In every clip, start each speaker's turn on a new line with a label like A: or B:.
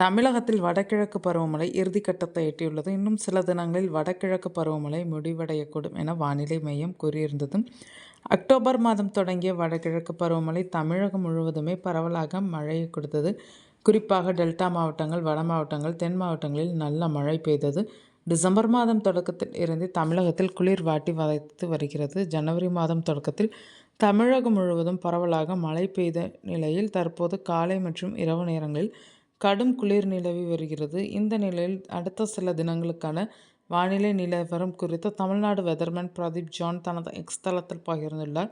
A: தமிழகத்தில் வடகிழக்கு பருவமழை இறுதிக்கட்டத்தை எட்டியுள்ளது. இன்னும் சில தினங்களில் வடகிழக்கு பருவமழை முடிவடையக்கூடும் என வானிலை மையம் கூறியிருந்தது. அக்டோபர் மாதம் தொடங்கிய வடகிழக்கு பருவமழை தமிழகம் முழுவதுமே பரவலாக மழையை கொடுத்தது. குறிப்பாக டெல்டா மாவட்டங்கள், வட மாவட்டங்கள், தென் மாவட்டங்களில் நல்ல மழை பெய்தது. டிசம்பர் மாதம் தொடக்கத்தில் இருந்து தமிழகத்தில் குளிர் வாட்டி வதைத்து வருகிறது. ஜனவரி மாதம் தொடக்கத்தில் தமிழகம் முழுவதும் பரவலாக மழை பெய்த நிலையில் தற்போது காலை மற்றும் இரவு நேரங்களில் கடும் குளிர் நிலவி வருகிறது. இந்த நிலையில் அடுத்த சில தினங்களுக்கான வானிலை நிலவரம் குறித்து தமிழ்நாடு வெதர்மேன் பிரதீப் ஜான் தனது எக்ஸ் தளத்தில் பகிர்ந்துள்ளார்.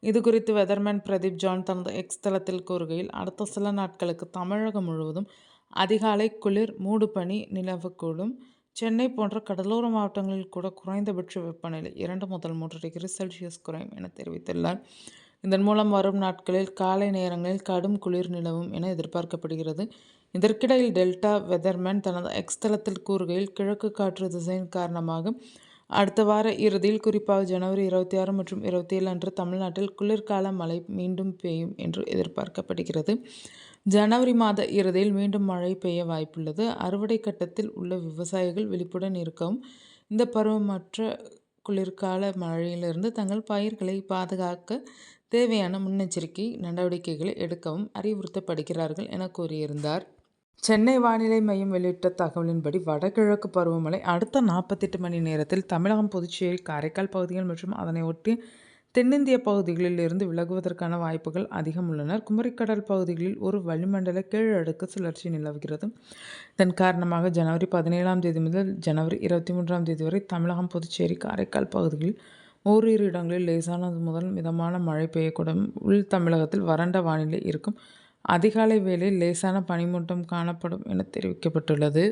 A: இது குறித்து வெதர்மேன் பிரதீப் ஜான் தனது எக்ஸ் தளத்தில் கூறுகையில், அடுத்த சில நாட்களுக்கு தமிழகம் முழுவதும் அதிகாலை குளிர் மூடுபனி நிலவக்கூடும். சென்னை போன்ற கடலோர மாவட்டங்களில் கூட குறைந்தபட்ச வெப்பநிலை 2 முதல் 3 டிகிரி செல்சியஸ் குறையும் என தெரிவித்துள்ளார். இதன் மூலம் வரும் நாட்களில் காலை நேரங்களில் கடும் குளிர் நிலவும் என எதிர்பார்க்கப்படுகிறது. இதற்கிடையில் டெல்டா வெதர்மேன் தனது எக்ஸ் தளத்தில் கூறுகையில், கிழக்கு காற்று திசையின் காரணமாக அடுத்த வார இறுதியில் குறிப்பாக ஜனவரி 26 மற்றும் 27 அன்று தமிழ்நாட்டில் குளிர்கால மழை மீண்டும் பெய்யும் என்று எதிர்பார்க்கப்படுகிறது. ஜனவரி மாத இறுதியில் மீண்டும் மழை பெய்ய வாய்ப்புள்ளது. அறுவடை கட்டத்தில் உள்ள விவசாயிகள் விழிப்புடன் இருக்கவும், இந்த பருவமற்ற குளிர்கால மழையிலிருந்து தங்கள் பயிர்களை பாதுகாக்க தேவையான முன்னெச்சரிக்கை நடவடிக்கைகளை எடுக்கவும் அறிவுறுத்தப்படுகிறார்கள் என கூறியிருந்தார். சென்னை வானிலை மையம் வெளியிட்ட தகவலின்படி வடகிழக்கு பருவமழை அடுத்த 48 மணி நேரத்தில் தமிழகம், புதுச்சேரி, காரைக்கால் பகுதிகள் மற்றும் அதனை ஒட்டிய தென்னிந்திய பகுதிகளில் இருந்து விலகுவதற்கான வாய்ப்புகள் அதிகம் உள்ளன. குமரிக்கடல் பகுதிகளில் ஒரு வளிமண்டல கீழடுக்கு சுழற்சி நிலவுகிறது. இதன் காரணமாக ஜனவரி 17ஆம் தேதி முதல் ஜனவரி 23ஆம் தேதி வரை தமிழகம், புதுச்சேரி, காரைக்கால் பகுதிகளில் ஓரிரு இடங்களில் லேசானது முதல் மிதமான மழை பெய்யக்கூடும். உள் தமிழகத்தில் வறண்ட வானிலை இருக்கும். அதிகாலை வேளையில் லேசான பனிமூட்டம் காணப்படும் என தெரிவிக்கப்பட்டுள்ளது.